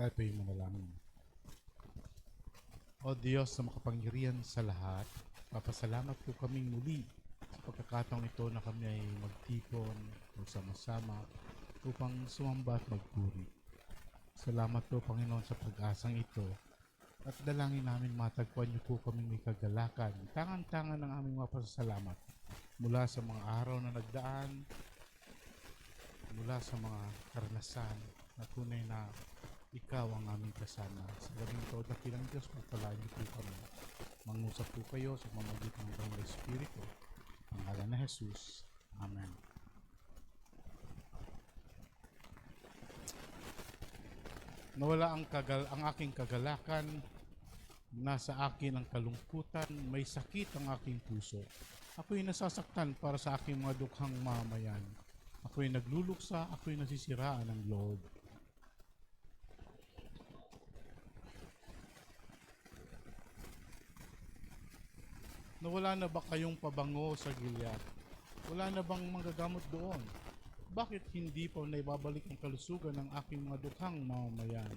Tayo po'y manalangin. O Diyos na makapangyarihan sa lahat, papasalamat po kaming muli sa pagkakataong ito na kami ay magtipon, magsama-sama upang sumamba at magpuri. Salamat po Panginoon sa pag-asang ito at dalangin namin matagpuan niyo po kaming may kagalakan, tangan-tangan ng aming mga pasasalamat mula sa mga araw na nagdaan, mula sa mga karanasan na tunay na ikaw ang aming kasama. Sa gabing ito, dakilang Diyos, magpalain niyo po kami. Mangusap po kayo sa pamamagitan ng Banal na Espiritu. Ang ngalan na Jesus. Amen. Nawala ang aking kagalakan, nasa akin ang kalungkutan, may sakit ang aking puso. Ako'y nasasaktan para sa aking mga dukhang mamayan. Ako'y nagluluksa, ako'y nasisiraan ng loob. Nawala na ba kayong pabango sa Gilead? Wala na bang manggagamot doon? Bakit hindi pa naibabalik ang kalusugan ng aking mga dukhang mamamayan?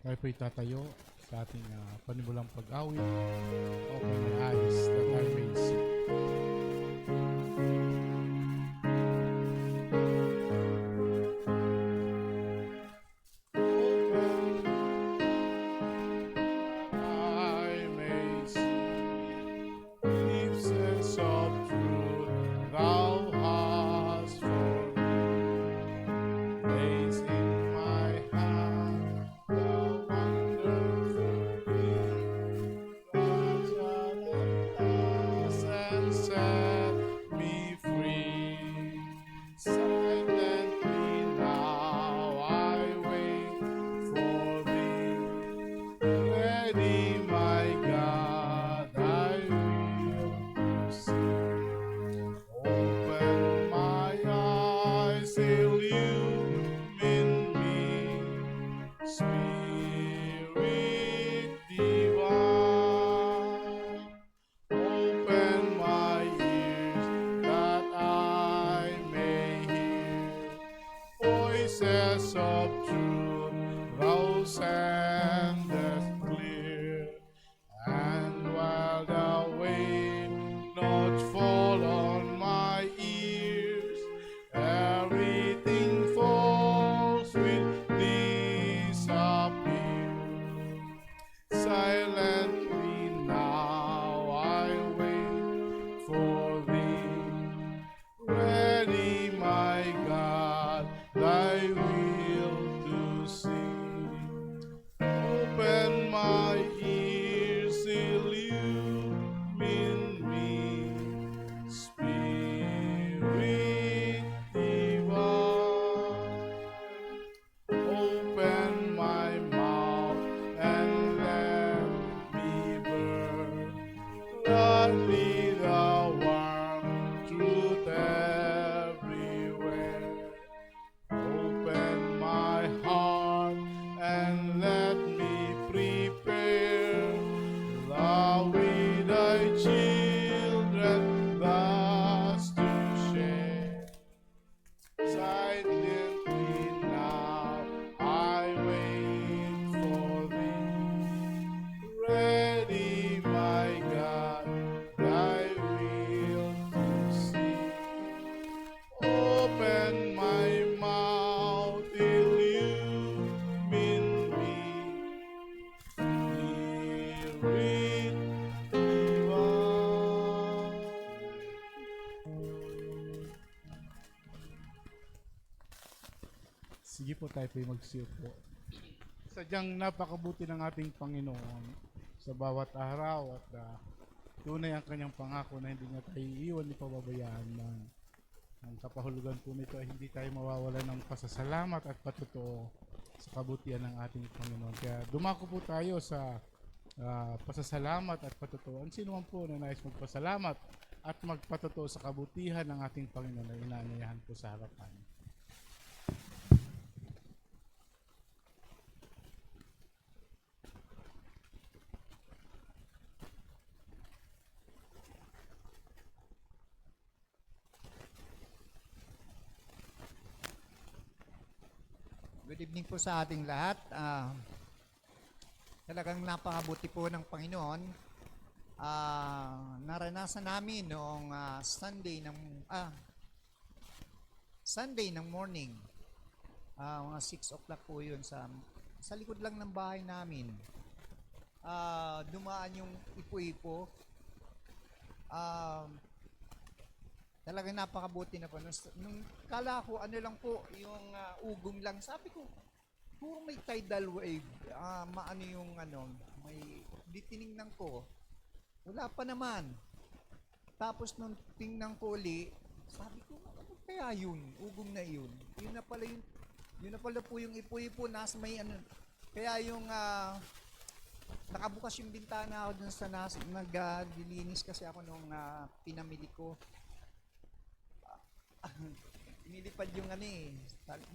Tayo po'y tatayo sa ating panimulang pag-awit. Open my eyes that I may see. Sige po, tayo po'y magsiupo. Sadyang napakabuti ng ating Panginoon sa bawat araw at tunay ang kanyang pangako na hindi niya tayo iiwan ni pababayaan man. Ang kapahulugan po nito ay hindi tayo mawawala ng pasasalamat at patutuo sa kabutihan ng ating Panginoon. Kaya dumako po tayo sa pasasalamat at patutuo. Sino man po na nais magpasalamat at magpatutuo sa kabutihan ng ating Panginoon na inaanyayahan po sa harapan. Good evening po sa ating lahat. Talagang napakabuti po ng Panginoon. Naranasan namin noong Sunday ng morning. Mga 6 o'clock po yun sa likod lang ng bahay namin. Dumaan yung ipo-ipo. Talagang napakabuti na po. Nung kala ko ano lang po, yung ugong lang. Sabi ko, kung may tidal wave, maano yung may ditiningnan ko. Wala pa naman. Tapos nung tingnan ko uli, sabi ko, ano kaya yun? Ugong na yun. Yun na pala po yung ipo-ipo, nasa may ano. Kaya yung nakabukas yung bintana ako dun sa naglilinis kasi ako nung pinamili ko. Nilipad yung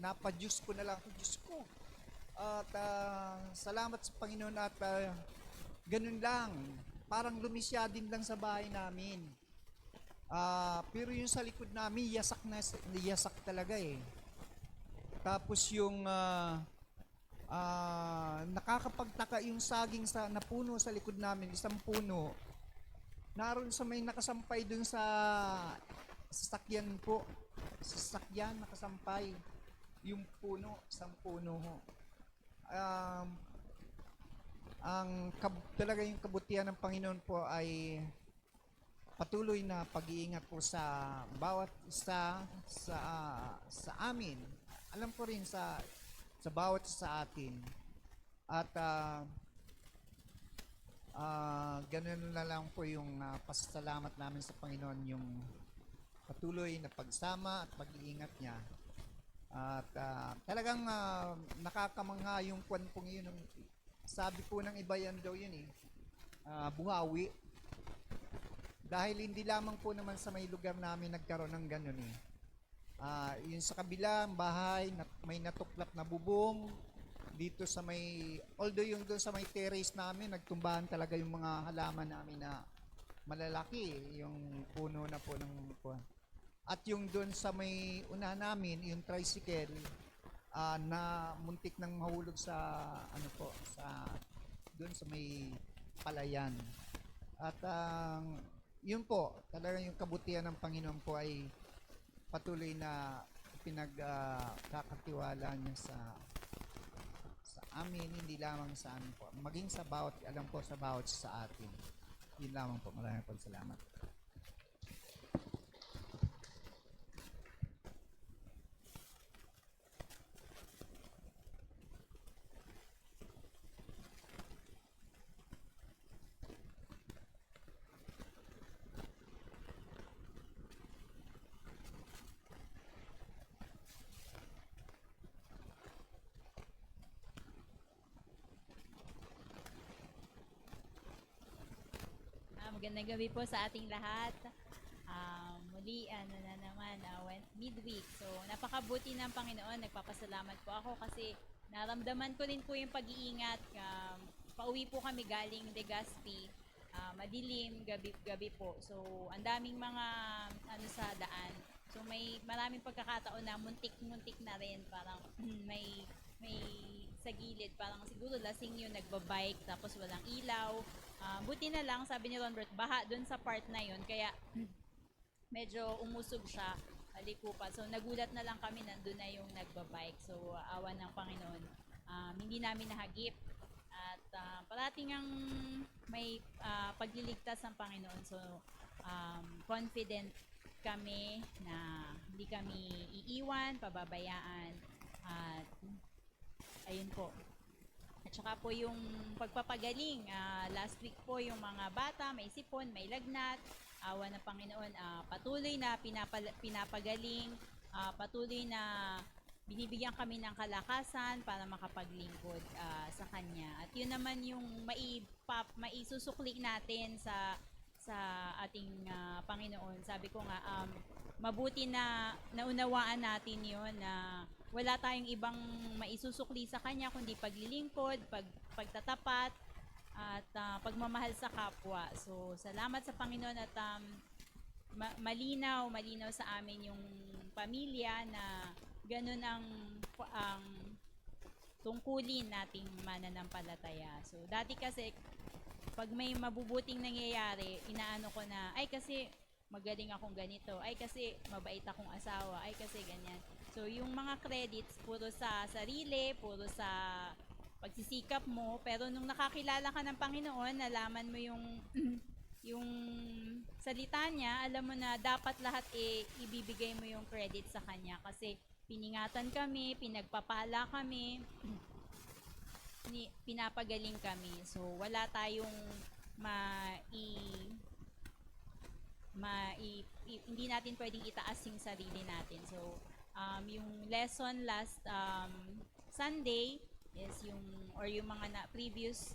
napajuice ko na lang ako, Diyos ko. At salamat sa Panginoon at ganun lang. Parang lumisya din lang sa bahay namin. Pero yung sa likod namin, yasak talaga eh. Tapos yung nakakapagtaka yung saging na puno sa likod namin, isang puno. Naroon sa may nakasampay dun sa sasakyan po. Sasakyan nakasampay. Yung puno, isang puno ho. Talaga yung kabutihan ng Panginoon po ay patuloy na pag-iingat po sa bawat isa sa amin. Alam ko rin sa bawat sa atin. At ganun na lang po yung pasasalamat namin sa Panginoon, yung patuloy na pagsama at pag-iingat niya. At talagang nakakamangha yung kwan pong yun. Sabi po ng iba yan daw yun buhawi. Dahil hindi lamang po naman sa may lugar namin nagkaroon ng ganun eh. Yun sa kabilang bahay, may natuklap na bubong. Dito sa although yung doon sa may terrace namin, nagtumbahan talaga yung mga halaman namin na malalaki. Yung puno na po ng kwan. At yung doon sa may una namin, yung tricycle, na muntik nang mahulog sa doon sa may palayan. At yun po, talagang yung kabutihan ng Panginoon po ay patuloy na pinagkakatiwala niya sa amin, hindi lamang sa amin po. Maging sa bawat sa atin. Yun lamang po. Maraming salamat. Magandang gabi po sa ating lahat. Muli, midweek. So, napakabuti ng Panginoon. Nagpapasalamat po ako kasi naramdaman ko din po yung pag-iingat. Pauwi po kami galing Legazpi. Madilim, gabi po. So, ang daming mga sa daan. So, may maraming pagkakataon na muntik-muntik na rin. Parang may sa gilid, parang siguro lasing yun, nagbabike, tapos walang ilaw. Buti na lang, sabi ni Ronbert, baha dun sa part na yun, kaya medyo umusog siya, halikupa. So nagulat na lang kami, nandun na yung nagbabike. So awan ng Panginoon, hindi namin nahagip. At parating ang may pagliligtas ng Panginoon. So confident kami na hindi kami iiwan, pababayaan. At ayun po. At saka po yung pagpapagaling, last week po yung mga bata, may sipon, may lagnat, awa ng Panginoon, patuloy na pinapagaling, patuloy na binibigyan kami ng kalakasan para makapaglingkod sa Kanya. At yun naman yung maisusukli natin sa ating Panginoon. Sabi ko nga, mabuti na naunawaan natin yun na wala tayong ibang maisusukli sa Kanya kundi paglilingkod, pagtatapat, at pagmamahal sa kapwa. So, salamat sa Panginoon at malinaw sa amin yung pamilya na ganun ang tungkulin nating mananampalataya. So dati kasi pag may mabubuting nangyayari, inaano ko na, ay kasi magaling akong ganito, ay kasi mabait akong asawa, ay kasi ganyan. So yung mga credits, puro sa sarili, puro sa pagsisikap mo, pero nung nakakilala ka ng Panginoon, nalaman mo yung yung salita niya, alam mo na dapat lahat ibibigay mo yung credit sa Kanya kasi piningatan kami, pinagpapala kami, pinapagaling kami. So, wala tayong hindi natin pwedeng itaas yung sarili natin. So, yung lesson last Sunday is yung mga previous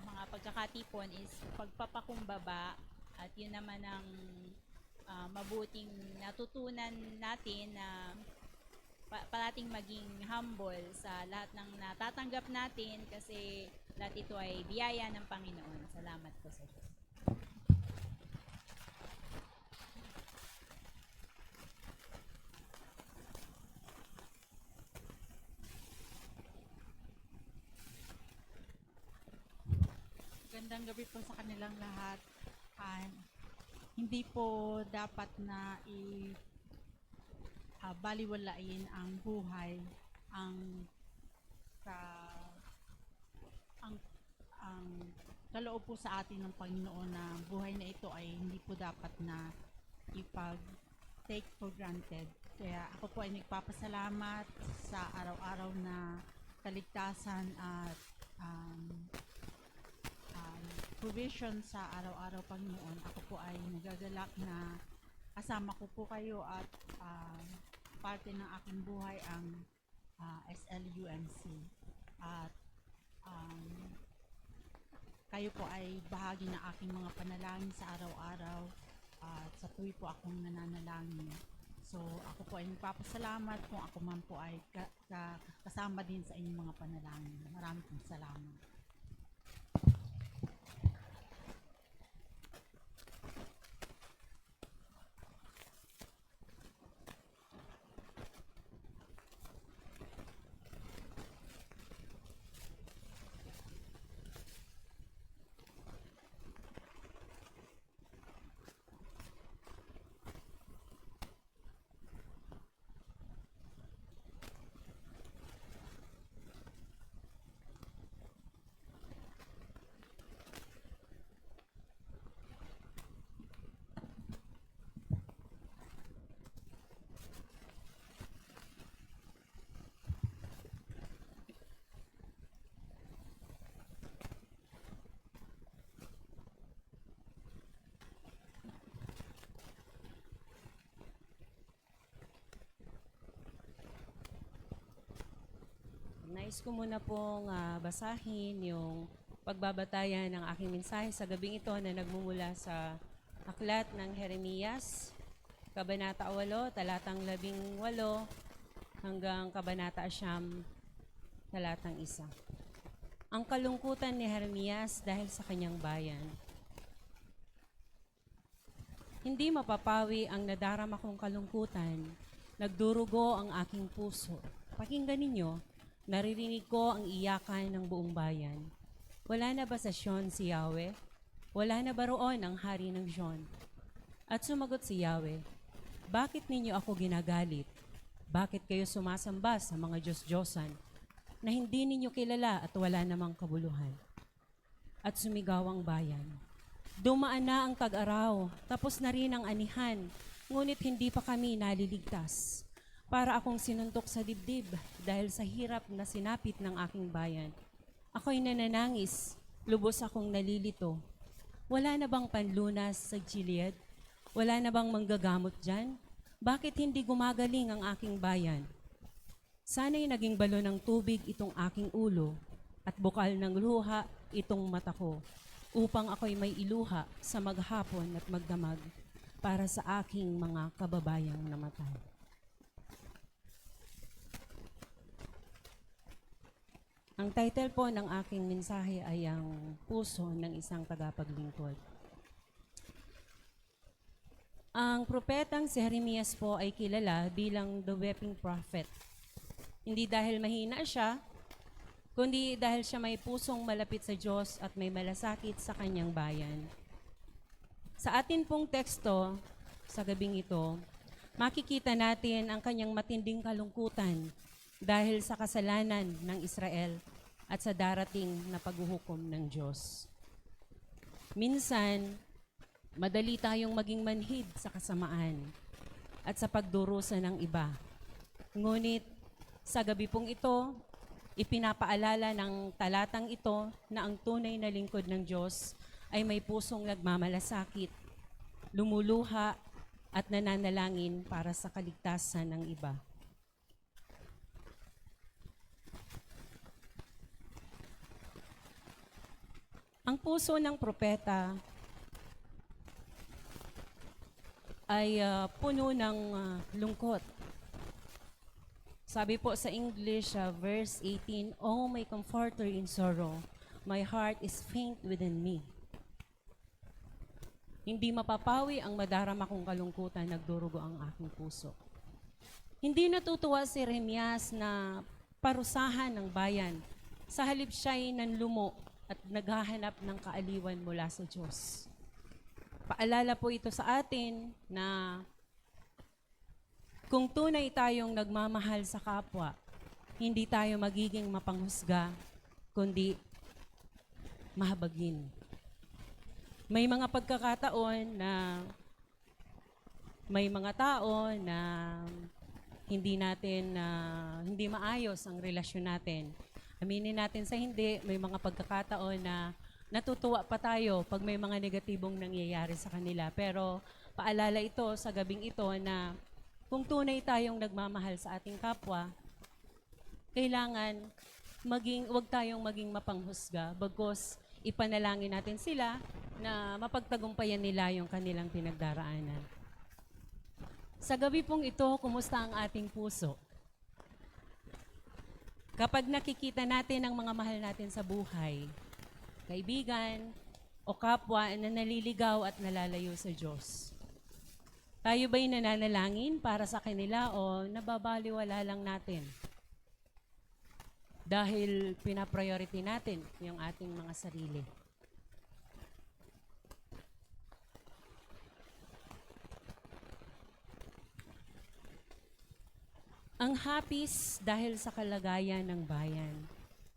mga pagkakatipon is pagpapakumbaba at yun naman ang mabuting natutunan natin na parating maging humble sa lahat ng natatanggap natin kasi lahat ito ay biyaya ng Panginoon. Salamat po sa Diyos. Magandang gabi po sa kanilang lahat. Hindi po dapat na baliwalain ang buhay, ang ang ang kaloob po sa atin ng Panginoon na buhay na ito ay hindi po dapat na take for granted. Kaya ako po ay nagpapasalamat sa araw-araw na kaligtasan at provision sa araw-araw, Panginoon. Ako po ay nagagalak na kasama ko po kayo at parte ng aking buhay ang SLUMC. At kayo po ay bahagi ng aking mga panalangin sa araw-araw at sa tuwi po akong nananalangin. So ako po ay nagpapasalamat kung ako man po ay kasama din sa inyong mga panalangin. Maraming salamat. Nais ko muna pong basahin yung pagbabatayan ng aking mensahe sa gabing ito na nagmumula sa aklat ng Jeremias, Kabanata 8, talatang 18 hanggang Kabanata 9, talatang 1. Ang kalungkutan ni Jeremias dahil sa kanyang bayan. Hindi mapapawi ang nadarama kong kalungkutan, nagdurugo ang aking puso. Pakinggan ninyo, naririnig ko ang iyakan ng buong bayan. Wala na ba sa Sion si Yahweh? Wala na ba roon ang hari ng Sion? At sumagot si Yahweh, bakit ninyo ako ginagalit? Bakit kayo sumasamba sa mga Diyos-Diyosan na hindi ninyo kilala at wala namang kabuluhan? At sumigaw ang bayan. Dumaan na ang tag-araw, tapos na rin ang anihan, ngunit hindi pa kami naliligtas. Para akong sinuntok sa dibdib dahil sa hirap na sinapit ng aking bayan. Ako'y nananangis, lubos akong nalilito. Wala na bang panlunas sa Gilead? Wala na bang manggagamot dyan? Bakit hindi gumagaling ang aking bayan? Sana'y naging balo ng tubig itong aking ulo at bukal ng luha itong mata ko upang ako'y may iluha sa maghapon at magdamag para sa aking mga kababayang namatay. Ang title po ng aking mensahe ay ang puso ng isang tagapaglingkod. Ang propetang si Jeremias po ay kilala bilang the weeping prophet. Hindi dahil mahina siya, kundi dahil siya may pusong malapit sa Diyos at may malasakit sa kanyang bayan. Sa atin pong teksto, sa gabing ito, makikita natin ang kanyang matinding kalungkutan dahil sa kasalanan ng Israel at sa darating na paghuhukom ng Diyos. Minsan, madali tayong maging manhid sa kasamaan at sa pagdurusa ng iba. Ngunit sa gabi pong ito, ipinapaalala ng talatang ito na ang tunay na lingkod ng Diyos ay may pusong nagmamalasakit, lumuluha at nananalangin para sa kaligtasan ng iba. Ang puso ng propeta ay puno ng lungkot. Sabi po sa English, verse 18, "Oh, my comforter in sorrow, my heart is faint within me." Hindi mapapawi ang madarama kong kalungkutan, nagdurugo ang aking puso. Hindi natutuwa si Jeremias na parusahan ng bayan. Sa halip siya'y nanlumo at naghahanap ng kaaliwan mula sa Diyos. Paalala po ito sa atin na kung tunay tayong nagmamahal sa kapwa, hindi tayo magiging mapanghusga, kundi mahabagin. May mga pagkakataon na may mga tao na hindi maayos ang relasyon natin. Aminin natin sa hindi, may mga pagkakataon na natutuwa pa tayo pag may mga negatibong nangyayari sa kanila. Pero paalala ito sa gabing ito na kung tunay tayong nagmamahal sa ating kapwa, kailangan wag tayong maging mapanghusga, bagkus ipanalangin natin sila na mapagtagumpayan nila yung kanilang pinagdaraanan. Sa gabi pong ito, kumusta ang ating puso? Kapag nakikita natin ang mga mahal natin sa buhay, kaibigan o kapwa na naliligaw at nalalayo sa Diyos, tayo ba'y nananalangin para sa kanila o nababaliwala lang natin? Dahil pinapriority natin yung ating mga sarili. Ang hapis dahil sa kalagayan ng bayan.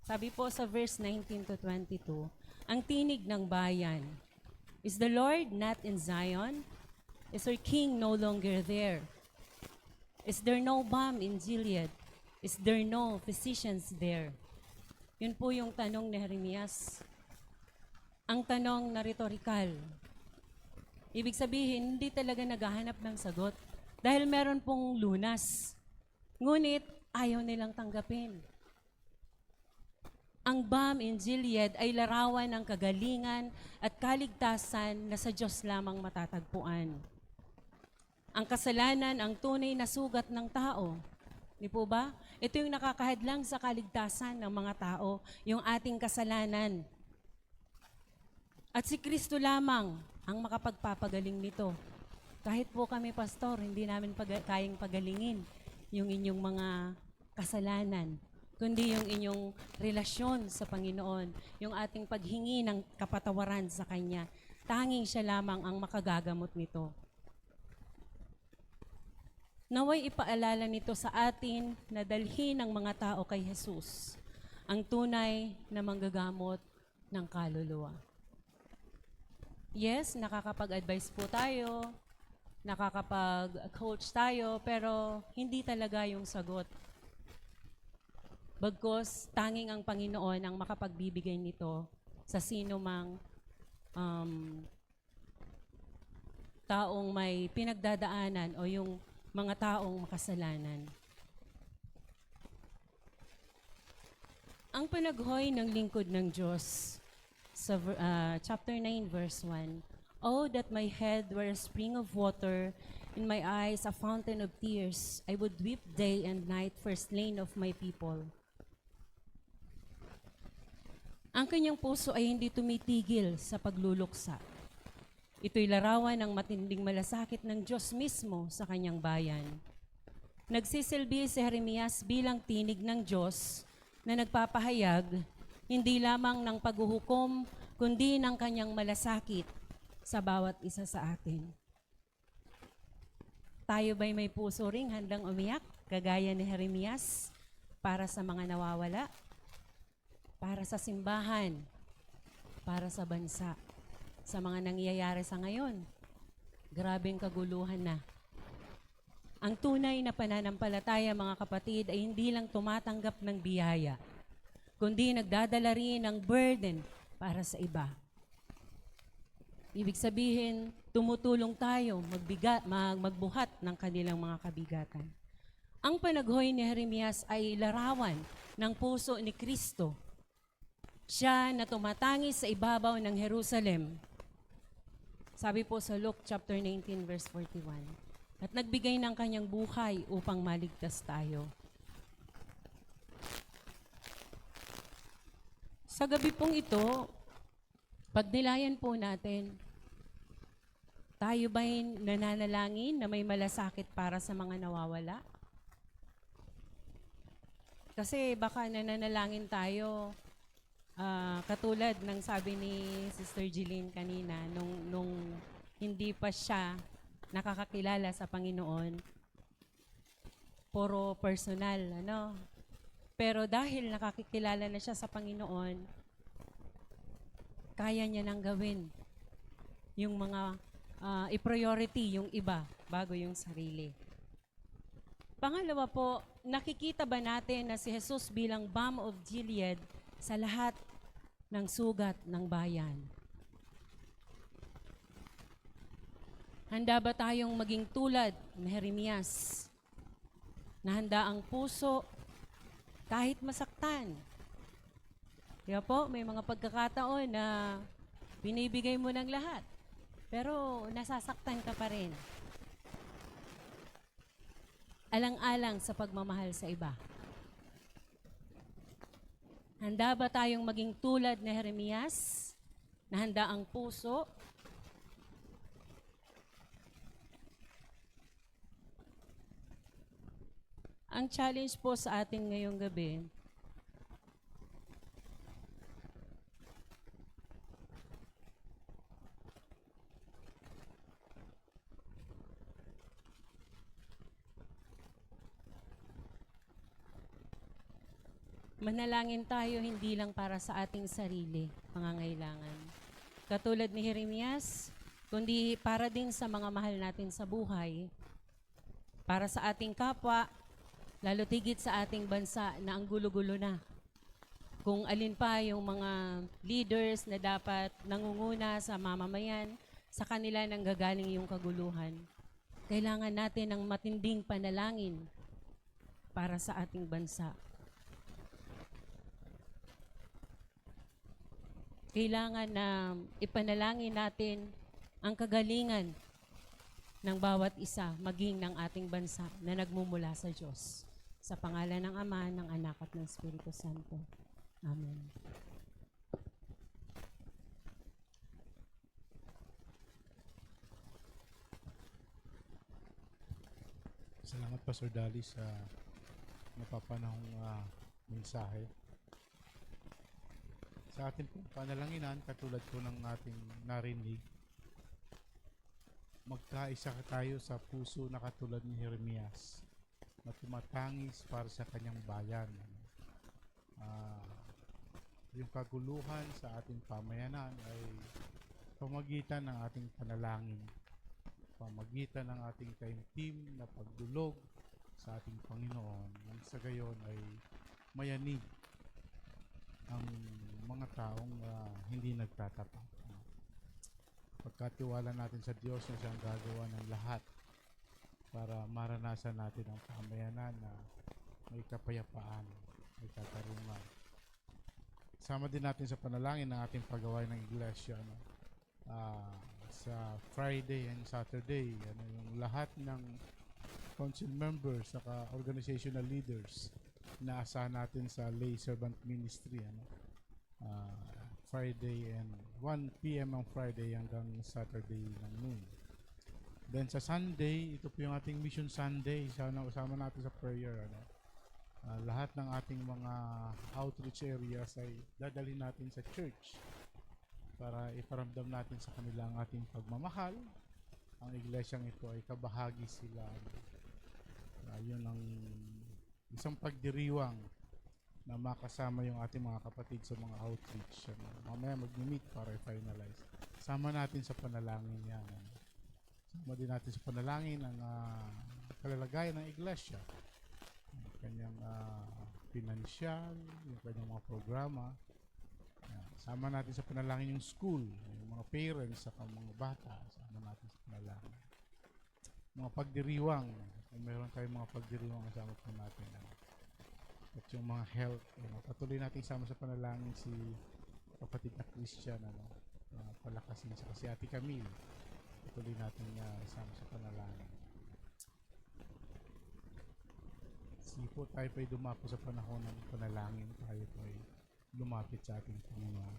Sabi po sa verse 19 to 22, ang tinig ng bayan, "Is the Lord not in Zion? Is our King no longer there? Is there no balm in Gilead? Is there no physicians there?" Yun po yung tanong ni Jeremias. Ang tanong na rhetorical. Ibig sabihin, hindi talaga naghahanap ng sagot. Dahil meron pong lunas. Ngunit, ayaw nilang tanggapin. Ang balm in Gilead ay larawan ng kagalingan at kaligtasan na sa Diyos lamang matatagpuan. Ang kasalanan ang tunay na sugat ng tao. Di po ba? Ito yung nakakahadlang sa kaligtasan ng mga tao, yung ating kasalanan. At si Kristo lamang ang makapagpapagaling nito. Kahit po kami, pastor, hindi namin kayang pagalingin yung inyong mga kasalanan, kundi yung inyong relasyon sa Panginoon, yung ating paghingi ng kapatawaran sa Kanya. Tanging siya lamang ang makagagamot nito. Naway ipaalala nito sa atin na dalhin ng mga tao kay Jesus, ang tunay na manggagamot ng kaluluwa. Yes, nakakapag-advise po tayo, nakakapag-coach tayo, pero hindi talaga yung sagot. Bagkus, tanging ang Panginoon ang makapagbibigay nito sa sino mang taong may pinagdadaanan o yung mga taong makasalanan. Ang panaghoy ng lingkod ng Diyos sa chapter 9 verse 1, "Oh, that my head were a spring of water, in my eyes a fountain of tears. I would weep day and night for slain of my people." Ang kanyang puso ay hindi tumitigil sa pagluluksa. Ito'y larawan ng matinding malasakit ng Diyos mismo sa kanyang bayan. nagsisilbi si Jeremias bilang tinig ng Diyos na nagpapahayag hindi lamang ng paghuhukom, kundi ng kanyang malasakit sa bawat isa sa atin. Tayo ba'y may puso ring handang umiyak, kagaya ni Jeremias, para sa mga nawawala, para sa simbahan, para sa bansa, sa mga nangyayari sa ngayon? Grabeng kaguluhan na. Ang tunay na pananampalataya, mga kapatid, ay hindi lang tumatanggap ng biyaya, kundi nagdadala rin ng burden para sa iba. Ibig sabihin, tumutulong tayo magbuhat ng kanilang mga kabigatan. Ang panaghoy ni Jeremias ay larawan ng puso ni Kristo. Siya na tumatangis sa ibabaw ng Jerusalem. Sabi po sa Luke chapter 19 verse 41. At nagbigay ng kanyang buhay upang maligtas tayo. Sa gabi pong ito, pagnilayan po natin, tayo ba'y nananalangin na may malasakit para sa mga nawawala? Kasi baka nananalangin tayo, katulad ng sabi ni Sister Jeline kanina, nung hindi pa siya nakakakilala sa Panginoon, puro personal, ano? Pero dahil nakakikilala na siya sa Panginoon, kaya niya nang gawin yung mga i-priority yung iba bago yung sarili. Pangalawa po, nakikita ba natin na si Jesus bilang Balm of Gilead sa lahat ng sugat ng bayan? Handa ba tayong maging tulad ni Jeremias na handa ang puso kahit masaktan? Kaya po, may mga pagkakataon na binibigay mo ng lahat, pero nasasaktan ka pa rin. Alang-alang sa pagmamahal sa iba. Handa ba tayong maging tulad ni Jeremias na handa ang puso? Ang challenge po sa atin ngayong gabi, manalangin tayo hindi lang para sa ating sarili, pangangailangan. Katulad ni Jeremias, kundi para din sa mga mahal natin sa buhay, para sa ating kapwa, lalo tigit sa ating bansa na ang gulo-gulo na. Kung alin pa yung mga leaders na dapat nangunguna sa mamamayan, sa kanila nang gagaling yung kaguluhan. Kailangan natin ng matinding panalangin para sa ating bansa. Kailangan na ipanalangin natin ang kagalingan ng bawat isa, maging ng ating bansa na nagmumula sa Diyos. Sa pangalan ng Ama, ng Anak at ng Espiritu Santo. Amen. Salamat Pastor Dali sa napapanahong mensahe. Sa ating pong panalanginan, katulad po ng ating narinig, magkaisa tayo sa puso na katulad ni Jeremias na tumatangis para sa kanyang bayan. Yung kaguluhan sa ating pamayanan ay pamagitan ng ating panalangin, pamagitan ng ating taimtim na pagdulog sa ating Panginoon, nang sa gayon ay mayanig ang mga taong hindi nagtatapat. Pagkatiwala natin sa Diyos na siyang gagawa ng lahat para maranasan natin ang pamayanan na may kapayapaan, may katarungan. Sama din natin sa panalangin ng ating paggawa ng iglesia, sa Friday and Saturday, yung lahat ng council members saka organizational leaders na asahan natin sa lay servant ministry, Friday and 1 p.m. ang Friday hanggang Saturday ng noon. Then sa Sunday, ito po yung ating Mission Sunday. Sana usama natin sa prayer. Lahat ng ating mga outreach areas ay dadalhin natin sa church para iparamdam natin sa kanila ang ating pagmamahal. Ang iglesyang ito ay kabahagi sila. Yun ang isang pagdiriwang na makasama yung ating mga kapatid sa mga outreach. Mamaya mag-meet para i-finalize. Sama natin sa panalangin yan. Sama din natin sa panalangin ang kalalagayan ng iglesia. Yung kanyang pinansyal, yung kanyang mga programa. Sama natin sa panalangin yung school, yung mga parents, sa mga bata. Sama natin sa panalangin. Mga pagdiriwang, kung meron tayong mga pagdiriwang, kasama po natin. At yung mga health, patuloy natin sama sa panalangin si kapatid na Christian, palakasin siya. Kasi Ate Camille, patuloy natin sama sa panalangin. Sige po, tayo pa'y dumako sa panahon ng panalangin. Tayo pa'y lumapit sa ating Panginoon.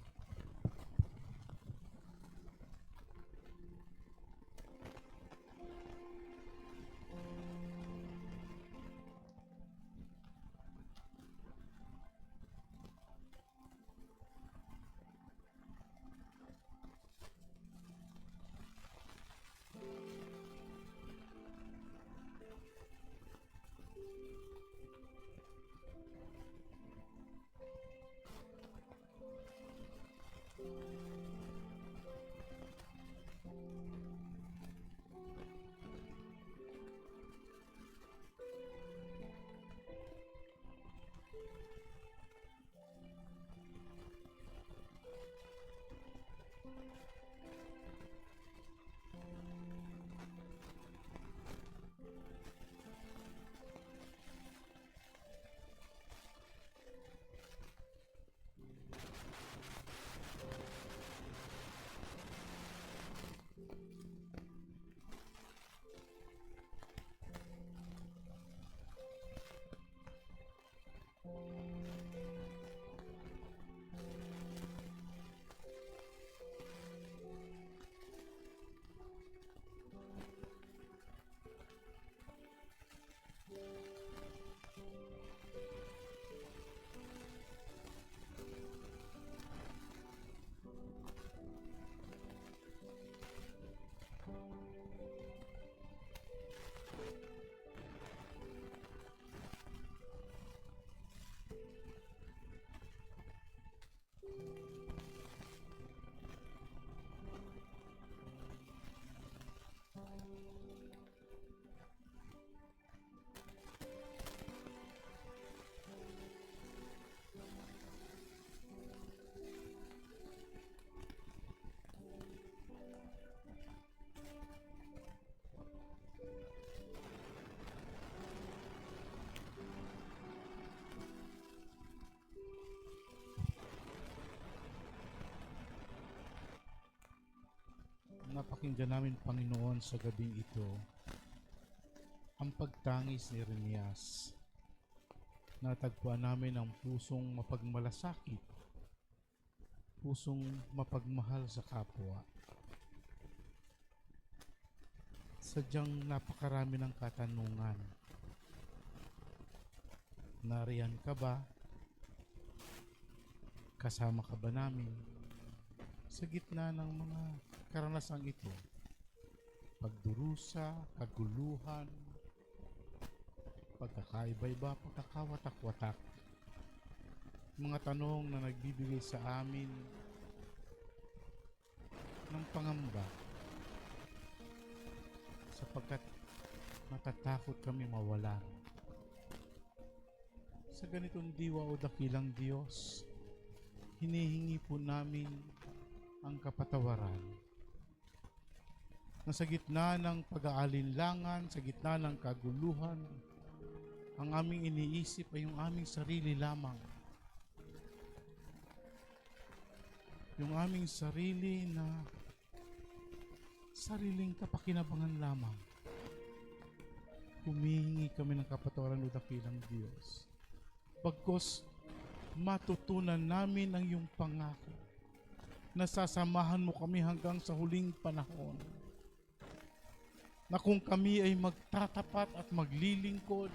Napakinggan namin, Panginoon, sa gabing ito ang pagtangis ni Jeremias. Natagpuan namin ang pusong mapagmalasakit, pusong mapagmahal sa kapwa. Sadyang napakarami ng katanungan. Nariyan ka ba? Kasama ka ba namin? Sa gitna ng mga karanasang ito, pagdurusa, kaguluhan, pagkakaiba-iba, pagkakawatak-watak, mga tanong na nagbibigay sa amin ng pangamba sapagkat natatakot kami mawalan. Sa ganitong diwa o dakilang Diyos, hinihingi po namin ang kapatawaran na sa gitna ng pag-aalinlangan, sa gitna ng kaguluhan, ang aming iniisip ay yung aming sarili lamang. Yung aming sarili na sariling kapakinabangan lamang. Humihingi kami ng kapatawaran o dakilang Diyos. Pagkos matutunan namin ang iyong pangako na sasamahan mo kami hanggang sa huling panahon. na kung kami ay magtatapat at maglilingkod,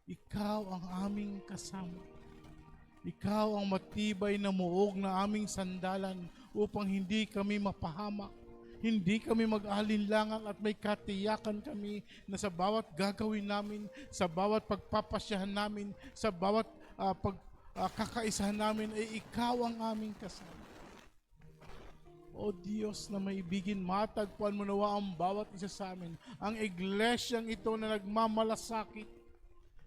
ikaw ang aming kasama. Ikaw ang matibay na muog na aming sandalan upang hindi kami mapahamak. Hindi kami mag-alinlangan at may katiyakan kami na sa bawat gagawin namin, sa bawat pagpapasyahan namin, sa bawat kakaisahan namin ay ikaw ang aming kasama. O Diyos na maibigin, matagpuan mo nawa ang bawat isa sa amin. Ang iglesyang ito na nagmamalasakit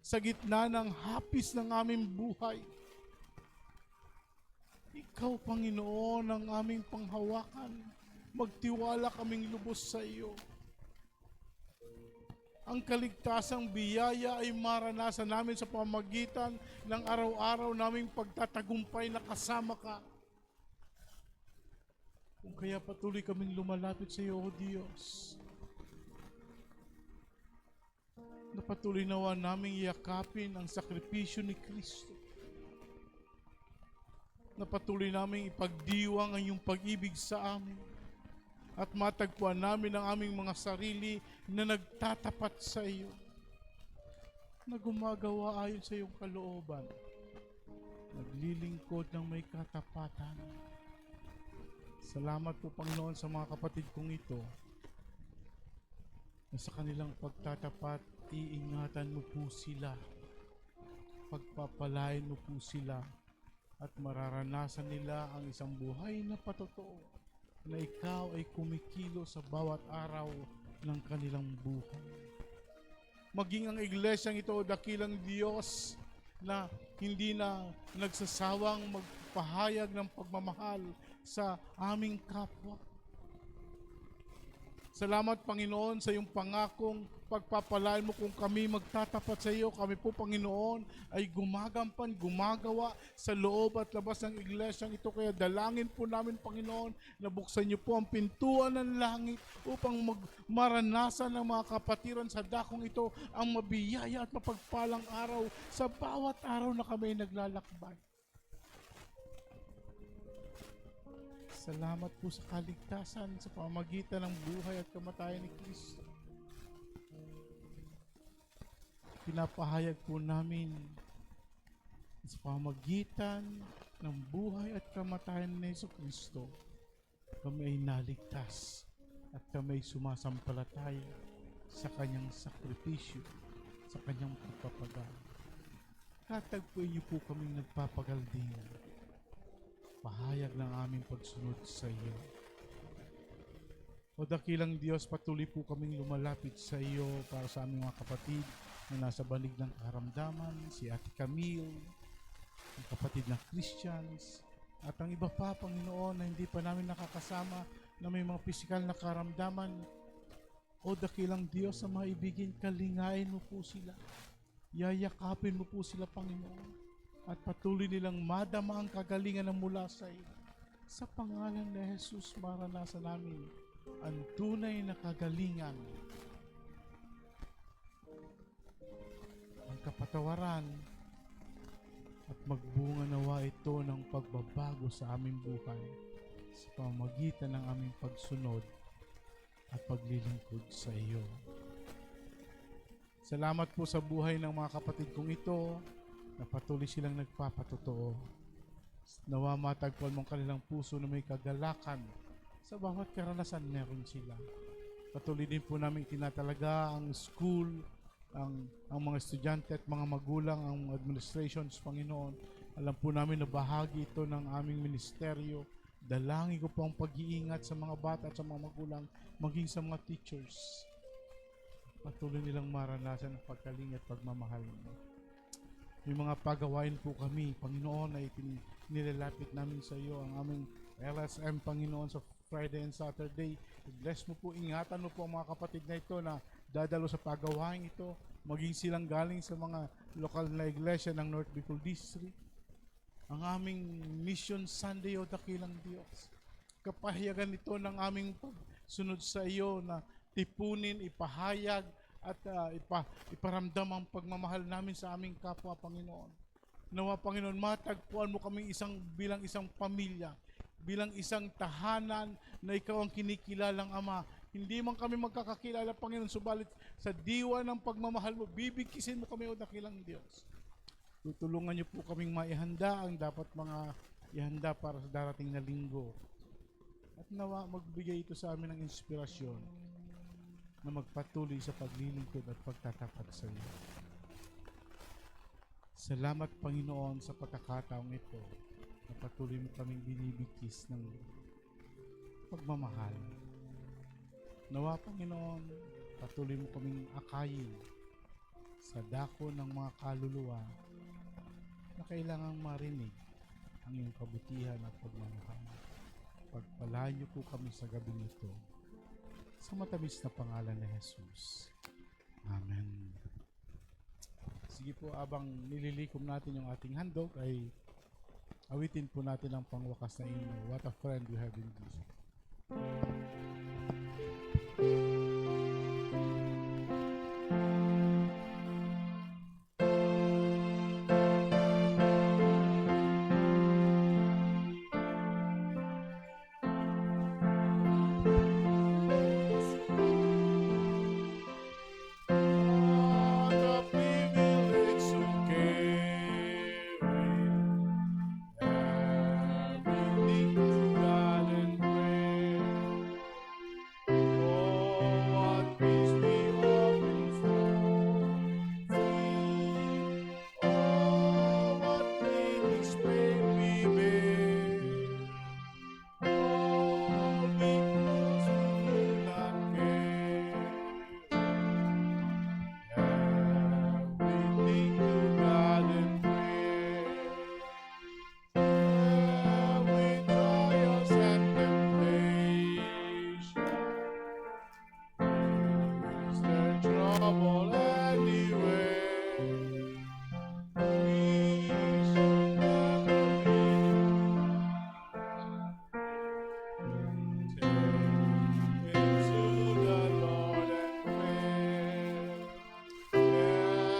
sa gitna ng hapis ng aming buhay. Ikaw, Panginoon, ang aming panghawakan. Magtiwala kaming lubos sa iyo. Ang kaligtasang biyaya ay maranasan namin sa pamagitan ng araw-araw naming pagtatagumpay na kasama ka. Kung kaya patuloy kaming lumalapit sa iyo, O Diyos, na patuloy nawa naming yakapin ang sakripisyo ni Kristo, na patuloy naming ipagdiwang ang iyong pag-ibig sa amin, at matagpuan namin ang aming mga sarili na nagtatapat sa iyo, na gumagawa ayon sa iyong kalooban, naglilingkod ng may katapatan. Salamat po, Panginoon, sa mga kapatid kong ito, na sa kanilang pagtatapat, iingatan mo po sila, pagpapalain mo po sila, at mararanasan nila ang isang buhay na patotoo, na ikaw ay kumikilo sa bawat araw ng kanilang buhay. Maging ang iglesyang ito, dakilang Diyos, na hindi na nagsasawang magpahayag ng pagmamahal sa aming kapwa. Salamat, Panginoon, sa iyong pangakong pagpapalain mo kung kami magtatapat sa iyo. Kami po, Panginoon, ay gumagampan, gumagawa sa loob at labas ng iglesyang ito. Kaya dalangin po namin, Panginoon, na buksan niyo po ang pintuan ng langit upang maranasan ng mga kapatiran sa dakong ito ang mabiyaya at mapagpalang araw sa bawat araw na kami naglalakbay. Salamat po sa kaligtasan sa pamamagitan ng buhay at kamatayan ni Kristo. Pinapahayag po namin sa pamamagitan ng buhay at kamatayan ni Yesu Kristo, kami ay naligtas at kami ay sumasampalataya sa kanyang sakripisyo, sa kanyang pagpapagal. Katagpuin niyo po kaming nagpapagaldingan, pahayag ng aming pagsunod sa iyo. O dakilang Diyos, patuloy po kaming lumalapit sa iyo para sa aming mga kapatid na nasa banig ng karamdaman, si Ate Camille, ang kapatid na Christians, at ang iba pa, Panginoon, na hindi pa namin nakakasama na may mga pisikal na karamdaman. O dakilang Diyos, sa mga ibigin, kalingain mo po sila. Yayakapin mo po sila, Panginoon, at patuloy nilang madama ang kagalingan na mula sa iyo. Sa pangalan ni Jesus, maranasan namin ang tunay na kagalingan, ang kapatawaran, at magbunga nawa ito ng pagbabago sa aming buhay sa pamamagitan ng aming pagsunod at paglilingkod sa iyo. Salamat po sa buhay ng mga kapatid kong ito, na patuloy silang nagpapatotoo. Nawa matagpuan mong kanilang puso na may kagalakan sa bawat karanasan meron sila. Patuloy din po namin tinatalaga ang school, ang mga estudyante at mga magulang, ang administrations, Panginoon. Alam po namin na bahagi ito ng aming ministeryo. Dalangin ko po ang pag-iingat sa mga bata at sa mga magulang, maging sa mga teachers. Patuloy nilang maranasan ang pagkalinga at pagmamahal mo. May mga pagawain po kami, Panginoon, ay nilalapit namin sa iyo ang aming LSM, Panginoon, sa Friday and Saturday. Bless mo po, ingatan mo po ang mga kapatid na ito na dadalo sa pagawain ito, maging silang galing sa mga lokal na iglesia ng North Bicol District. Ang aming Mission Sunday, o dakilang Diyos, kapahayagan ito ng aming pagsunod sa iyo na tipunin, ipahayag, at iparamdam ang pagmamahal namin sa aming kapwa, Panginoon. Nawa, Panginoon, matagpuan mo kami bilang isang pamilya, bilang isang tahanan na ikaw ang kinikilalang Ama, Hindi man kami magkakakilala, Panginoon, subalit sa diwa ng pagmamahal mo, bibigkisin mo kami, O dakilang Diyos. Tutulungan niyo po kaming maihanda ang dapat mga ihanda para sa darating na linggo. At nawa magbigay ito sa amin ng inspirasyon na magpatuloy sa paglilingkod at pagtatapat sa iyo. Salamat, Panginoon, sa pagkakataong ito na patuloy mo kaming binibigkis ng pagmamahal. Nawa, Panginoon, patuloy mo kaming akayin sa dako ng mga kaluluwa na kailangang marinig ang iyong kabutihan at pagmamahal. Pagpalain niyo po kami sa gabing ito sa matamis na pangalan ni Jesus. Amen. Sige po, abang nililikom natin yung ating handog ay awitin po natin ang pangwakas na hymn, What a Friend We Have in Jesus. What a privilege to carry everything to God and pray. Oh, what peace we often see. Oh, what needless pain we bear. All because we do not care. Everything to God in prayer. Every trials and temptation. Is there trouble anywhere? We should never be. Take into the Lord and pray.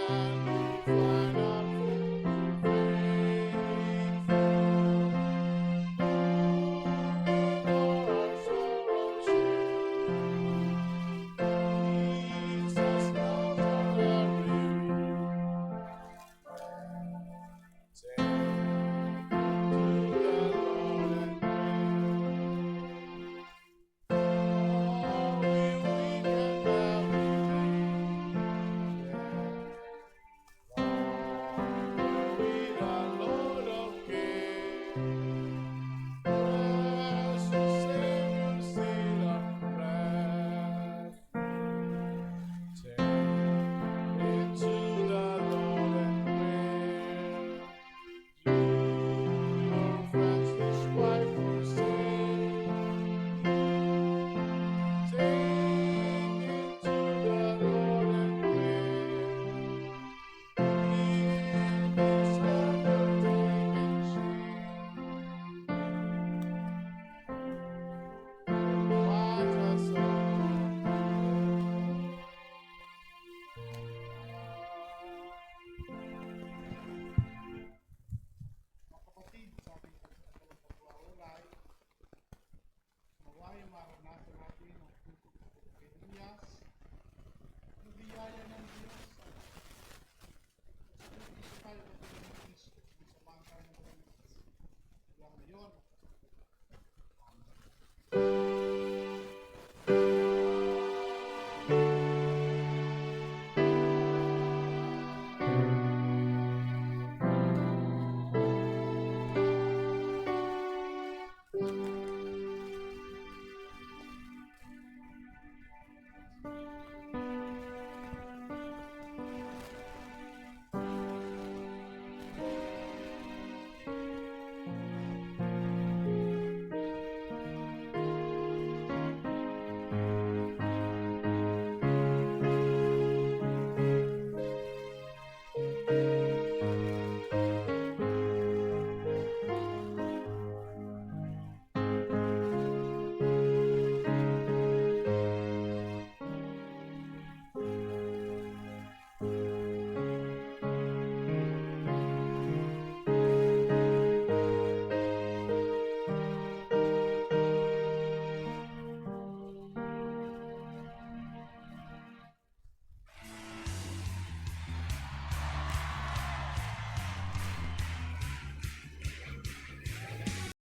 And we'll find our faithful. All our sorrows share. Jesus knows our every need. Take to the Lord and pray. All we weak and every the Lord of care. Precious Savior, seal our breath. Take into the Lord and pray. Do your friends despite forsake. Take into the Lord and pray. In this undertaking shame, find us Mga kapatid, sa ating pagkakataong pagwawalay, mawaya maranasan natin ang tutok sa pagkakainyas, ang biyaya ng Diyos at sa tayo